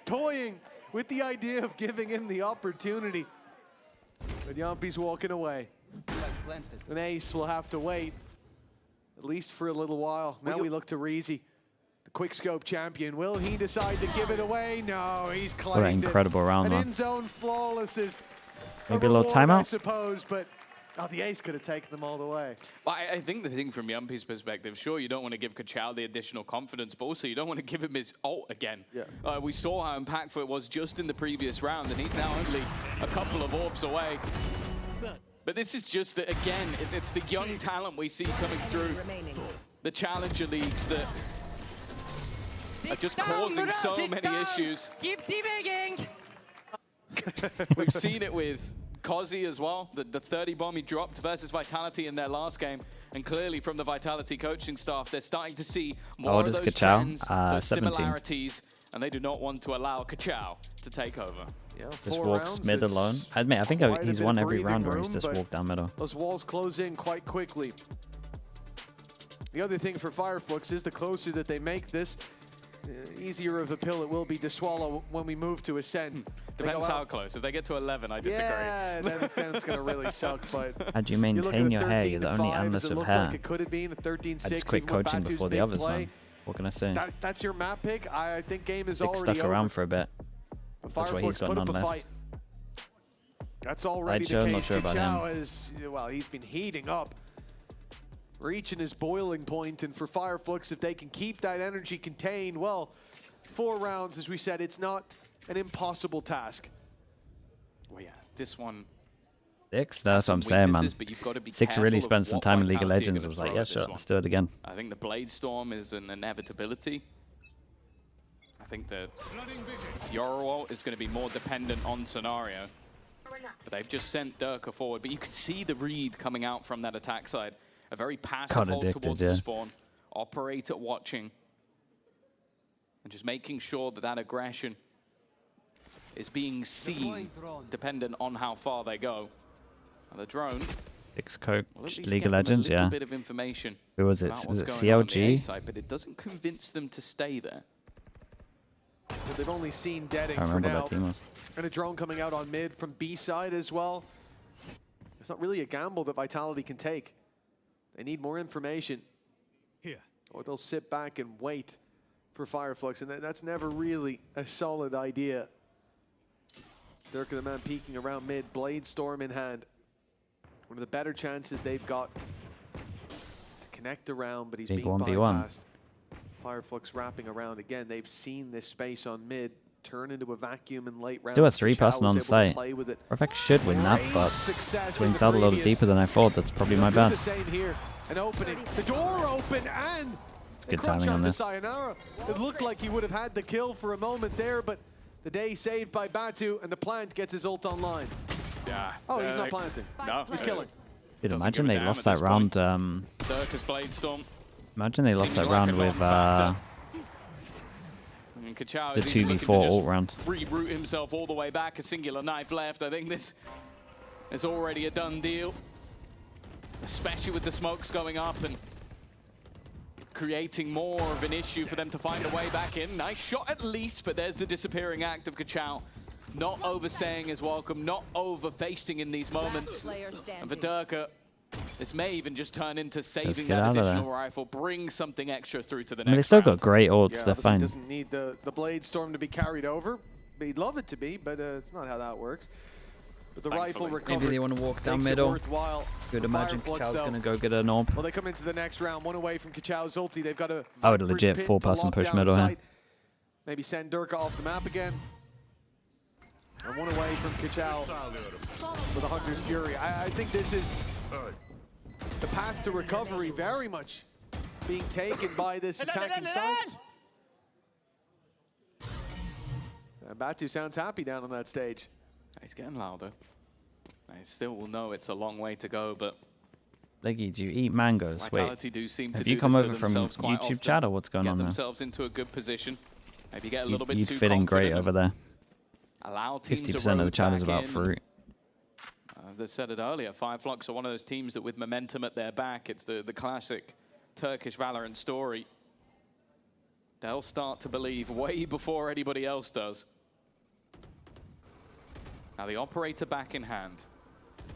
toying with the idea of giving him the opportunity. But Yumpy's walking away. An ace will have to wait, at least for a little while. Now we look to Reezy, the quickscope champion. Will he decide to give it away? No, he's claimed What an incredible round, An man. in-zone flawless is Maybe a little reward, I timeout? suppose, but the ace could have taken them all the way. Well, I think the thing from Yumpy's perspective, sure, you don't want to give Kachao the additional confidence, but also you don't want to give him his ult again. Yeah. We saw how impactful it was just in the previous round, and he's now only a couple of orbs away. But this is just, again, it's the young talent we see coming through the Challenger Leagues that are just causing so many issues. Keep teaming. We've seen it with Kozzy as well, the 30 bomb he dropped versus Vitality in their last game. And clearly from the Vitality coaching staff, they're starting to see more of those trends, those 17. similarities, and they do not want to allow Kachao to take over. Yeah, Just 4 walks rounds, mid it's alone. I admit, I think quite a he's bit won of every breathing round where he's room, just but walked down middle. Those walls close in quite quickly. The other thing for Fireflux is the closer that they make this, easier of a pill it will be to swallow when we move to Ascent. Depends how close. If they get to 11, I disagree. Yeah, then it's going to really suck. But How do you maintain your hair? You're the only analyst with hair. Like it could have been a 13-6. I just quit coaching before the others, man. What can I say? That's your map pick. I think game is Dick already stuck over. around for a bit. That's why he's got none left. Fight. That's already Show, the not case. sure about Kachao him. is, well, he's been heating up, reaching his boiling point, and for Fireflux, if they can keep that energy contained, well, 4 rounds, as we said, it's not an impossible task. Well, yeah, this one. 6? That's what I'm saying, man. But you've got to be 6 really careful of spent some what time in League of Vitality are Legends. I gonna was like, throw yeah, at this sure, one. let's do it again. I think the Blade Storm is an inevitability. I think that Yorowal is going to be more dependent on scenario. But they've just sent Durka forward. But you can see the read coming out from that attack side. A very passive hold towards the spawn. Operator watching. And just making sure that that aggression is being seen, dependent on how far they go. And the drone. 6 coach Well, League of Legends, yeah. Bit of information. Who was it? Was it CLG? Side, but it doesn't convince them to stay there. Well, they've only seen Deading I for remember now. that team was. And a drone coming out on mid from B side as well. It's not really a gamble that Vitality can take. They need more information. Here. Or they'll sit back and wait for Fireflux, and that's never really a solid idea. Durka the man peeking around mid, Blade Storm in hand. One of the better chances they've got to connect around, but he's being bypassed. Fireflux wrapping around again. They've seen this space on mid turn into a vacuum in late rounds. Do a 3-person on site. Perfect should win that, but swings out a little deeper than I thought. That's probably my bad. The same here. An opening. The door open and good timing on this. Sayonara. It looked like he would have had the kill for a moment there, but the day saved by Batu, and the plant gets his ult online. Yeah. Oh, he's not planting. No, he's killing. Dude, imagine they lost that round. Circus Blade Storm. Imagine they lost that round with the 2v4 ult round. Reroute himself all the way back. A singular knife left. I think this is already a done deal, especially with the smokes going up and creating more of an issue for them to find a way back in. Nice shot at least, but there's the disappearing act of Kachao. Not overstaying his welcome, not over-facing in these moments. And for Durka, this may even just turn into saving that additional rifle, bring something extra through to the next I mean, they still round. got great ults, Yeah, they're fine. Doesn't need the Blade Storm to be carried over. He'd love it to be, but it's not how that works. But the rifle recovery. Maybe they want to walk down middle. Could imagine Kachao's going to go get an orb. Well, they come into the next round, one away from Kachao's ulti. They've got a I would legit 4-person push middle here. Maybe send Durka off the map again. And one away from Kachao with a Hunter's Fury. I think this is the path to recovery very much being taken by this attacking side. Batu sounds happy down on that stage. He's getting louder. I still will know it's a long way to go, but Leggy, do you eat mangoes? Wait, do seem have to you do come this over to from themselves quite YouTube often. chat or what's going on Get there? themselves into a good position. Maybe get a little bit You'd too fit in great confident over there. Allow teams 50% of the chat is back about in. fruit. As I said it earlier, Fireflux are one of those teams that with momentum at their back, it's the classic Turkish Valorant story. They'll start to believe way before anybody else does. Now the operator back in hand.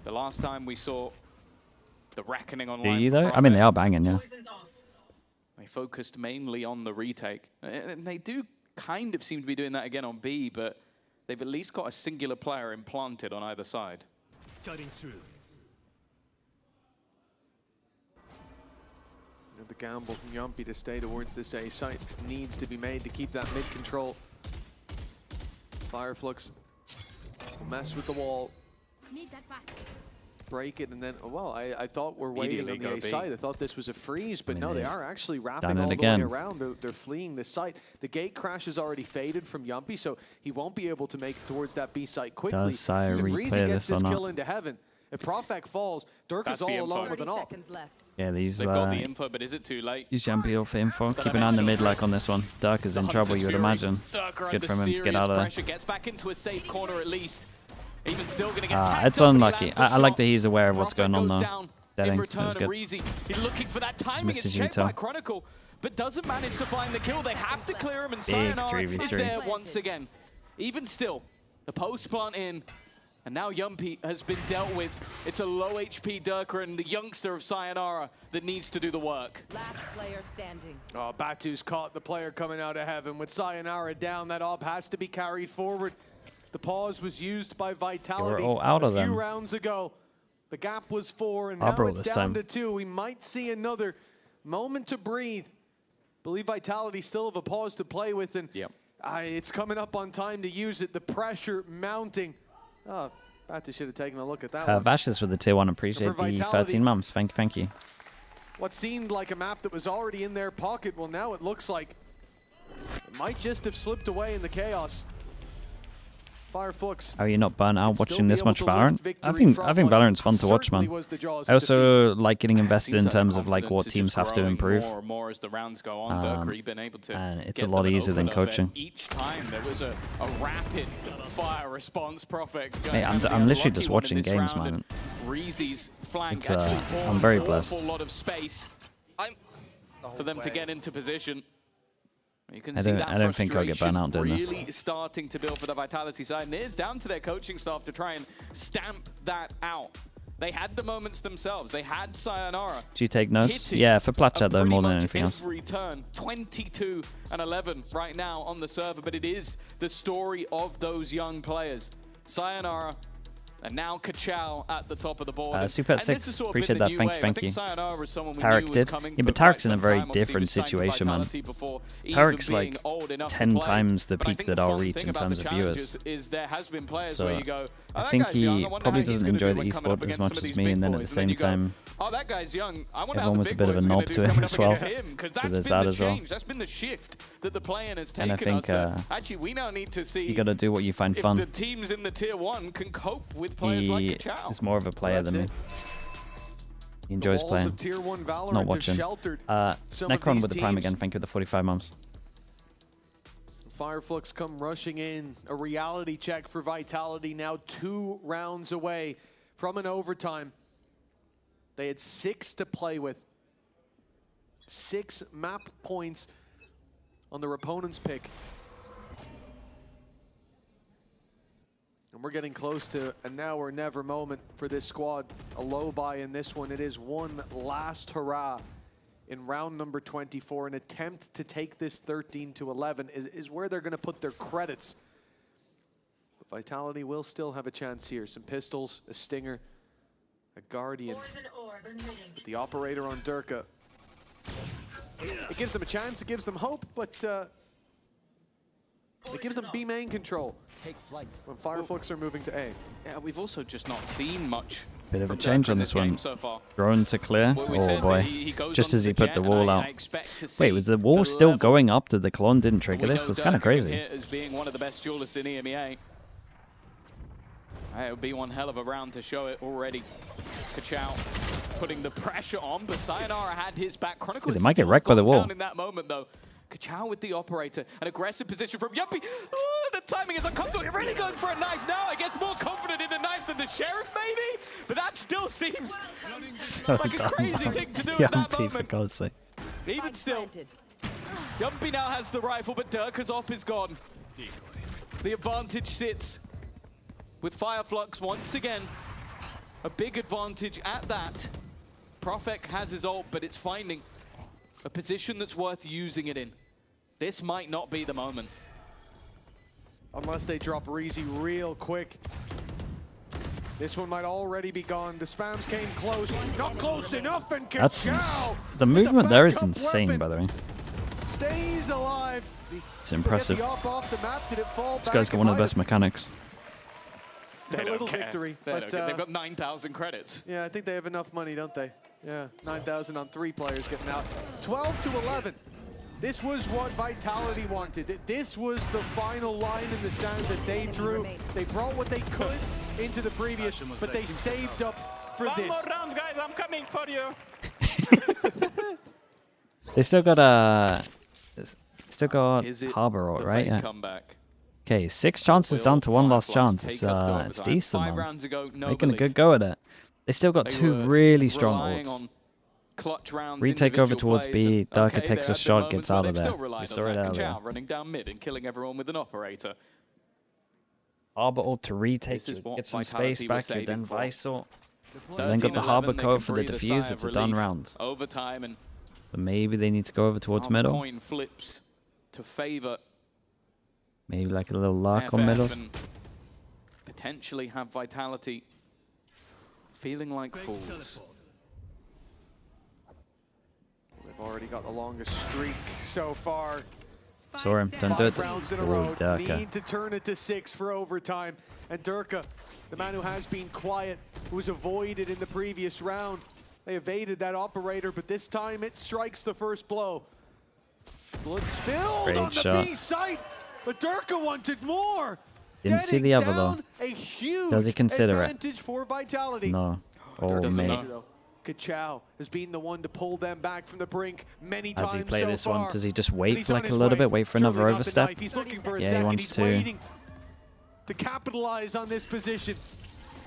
The last time we saw the reckoning online. Do you though? I mean, they are banging, yeah. They focused mainly on the retake. And they do kind of seem to be doing that again on B, but they've at least got a singular player implanted on either side. Cutting through. The gamble from Yumpy to stay towards this A site needs to be made to keep that mid control. Fireflux will mess with the wall, Need that back. break it, and then, well, I thought we're waiting on the A go B. site. I thought this was a freeze, but no, they are actually wrapping Done it all the again. way around. They're fleeing the site. The gate crash has already faded from Yumpy, so he won't be able to make it towards that B site quickly. Does Sire if replay Reezy gets this or this not? kill into heaven, if Profek falls, Durka's all alone with an ult. Yeah, these They've got the info, but is it too late? use Jampio for info. Keep an eye on the mid like on this one. Dark is in trouble, you would imagine. Good for him to get out of there. Gets back into a safe corner at least. Even still going to get tagged it's up, but he unlucky. lands the I like shot. that he's aware of what's Profek going on goes though. down. That In ain't return, was good. Reezy, he's looking for that timing. missed It's his checked veto. by Chronicle, but doesn't manage to find the kill. They have to clear him, and Big Sayonara 3v3. is there once again. Even still, the post plant in, and now Yumpy has been dealt with. It's a low HP Durka and the youngster of Sayonara that needs to do the work. Last player standing. Oh, Batu's caught the player coming out of heaven. With Sayonara down, that op has to be carried forward. The pause was used by Vitality all out of a few them. rounds ago. The gap was 4, and I'll now brawl it's this down time. to 2. We might see another moment to breathe. Believe Vitality still have a pause to play with, and it's coming up on time to use it. The pressure mounting. Oh, Batu should have taken a look at that one. Vashes with the tier 1. Appreciate the Vitality, 13 months. Thank you. What seemed like a map that was already in their pocket, well, now it looks like it might just have slipped away in the chaos. Fireflux. How are you not burnt out watching this much Valorant? I victory think from Valorant's fun to watch, certainly man. was the jaws I of also like getting invested in Seems like terms the of like what confidence is teams just have to growing improve. More and more as the rounds go on. Durka been able to and it's get a lot them easier over than the coaching. vet. Each time there was a rapid fire response. Profit. Hey, I'm literally just watching games, man. Reezy's flank It's, actually I'm very an blessed. awful lot of space for them to get into position. You can I see don't- that I don't think I'll get burnt out doing this. really starting to build for the Vitality side, and it's down to their coaching staff to try and stamp that out. They had the moments themselves. They had Sayonara. Do you take notes? hitting Yeah, for plat chat though, pretty more than much anything else. every turn. 22 and 11 right now on the server, but it is the story of those young players. Sayonara And now Kachao at the top of the board. Super at 6. Sort of Appreciate that. Thank you. Tarek did. Yeah, but Tarek's in a very different situation, man. Tarek's like 10 times the peak that I'll reach in terms of viewers. So I think he probably doesn't enjoy the esport as much as me, and then at the same time, everyone was a bit of a knob to him as well. So there's that as well. That's been the shift that the play-in has taken. And I think actually we now need to see you got to do what you find fun. If the teams in the tier 1 can cope with players like Kachao. He's more of a player than me. He enjoys playing, not watching. Necron with the Prime again. Thank you for the 45 months. Fireflux come rushing in. A reality check for Vitality, now 2 rounds away from an overtime. They had 6 to play with. 6 map points on their opponent's pick. And we're getting close to a now or never moment for this squad. A low buy in this one. It is one last hurrah in round number 24. An attempt to take this 13-11 is where they're going to put their credits. But Vitality will still have a chance here. Some pistols, a stinger, a guardian. But the operator on Durka. It gives them a chance, it gives them hope, but it gives them B main control. Take flight. When Fireflux are moving to A. Yeah, we've also just not seen much. Bit of a change on this one. So far. Drone to clear. Oh boy. Just as he put the wall out. Wait, was the wall the still going up? Did the clone didn't trigger this? That's kind of crazy. As being one of the best duelists in EMEA. It would be one hell of a round to show it already. Kachao putting the pressure on, but Sayonara had his back. Chronicle they might get wrecked by the wall. In that moment, though. Kachao with the operator. An aggressive position from Yuppie. The timing is uncomfortable. You're really going for a knife now. I guess more confident in the knife than the sheriff, maybe? But that still seems so like a crazy thing to do in that moment. For God's sake. Even still, Yuppie now has the rifle, but Durka's op is gone. The advantage sits with Fireflux once again. A big advantage at that. Profek has his ult, but it's finding a position that's worth using it in. This might not be the moment. Unless they drop Reezy real quick. This one might already be gone. The spams came close. Not close enough, and Kachao, the movement there is insane, by the way. Stays alive. It's impressive. Off the map. Did it fall this guy's got one of the best mechanics. They don't care. Victory, but they've got 9,000 credits. Yeah, I think they have enough money, don't they? Yeah, 9,000 on 3 players getting out. 12-11. This was what Vitality wanted. This was the final line in the sand that they drew. They brought what they could into the previous, but they saved up for this. One more round, guys. I'm coming for you. They still got Harbor, right? Yeah. Comeback? Okay, 6 chances down to 1 lost chance. It's decent, man. Making a good go at it. They still got 2 really strong ults. Retake over towards B. Durka takes a shot, gets out of there. We saw it earlier. Running down mid and killing everyone with an operator. Harbor ult to retake, get some space back, you then Vice ult. Then got the Harbor code for the defuse. It's a done round. Overtime and but maybe they need to go over towards middle. Coin flips to favor. Maybe like a little luck on middles. Potentially have Vitality feeling like fools. They've already got the longest streak so far. Saw him. Don't do it. 5 rounds in a row. Need to turn it to 6 for overtime. And Durka, the man who has been quiet, who was avoided in the previous round. They evaded that operator, but this time it strikes the first blow. Blood spilled on the B site. But Durka wanted more. Didn't see the other though. A huge Does he consider advantage for Vitality. No. Oh, mate. Kachao has been the one to pull them back from the brink many times. Does he play so this far. one? Does he just wait for like a little bit, wait for another overstep? He's looking for a yeah, second. he wants He's to. Waiting to capitalize on this position.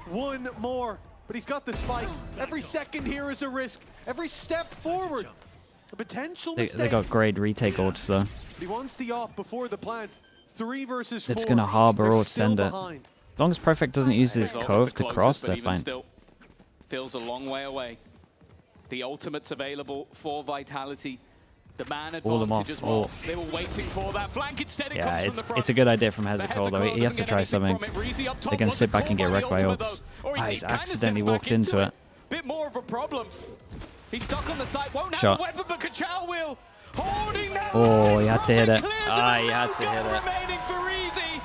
One more, but he's got the spike. Every second here is a risk. Every step forward, a potential mistake. They got great retake ults though. He wants the off before the plant. 3 versus 4. It's gonna harbor or send it. As long as Perfect doesn't use his cove to cross, they're fine. Still feels a long way away. The ultimate's available for Vitality. The man All them advantage off. as well. Oh. They were waiting for that flank. Instead, it Yeah, comes from the front. it's a good idea from Hezekol, though. He has to try something. They're going to sit back and get wrecked by ults. Ah, he's accidentally walked into it. Bit more of a problem. He's stuck on the side. Won't Shot. have a weapon, but Kachao will. Holding that Oh, he had to hit it. clears Ah, it he had all. to hit Gun it. remaining for Easy.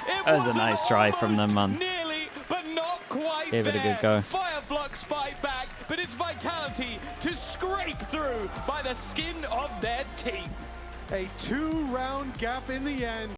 It That was a was nice try from them, man. Nearly, but not quite Gave it a there. good go. Fireflux fight back, but it's Vitality to scrape through by the skin of their teeth. A 2-round gap in the end.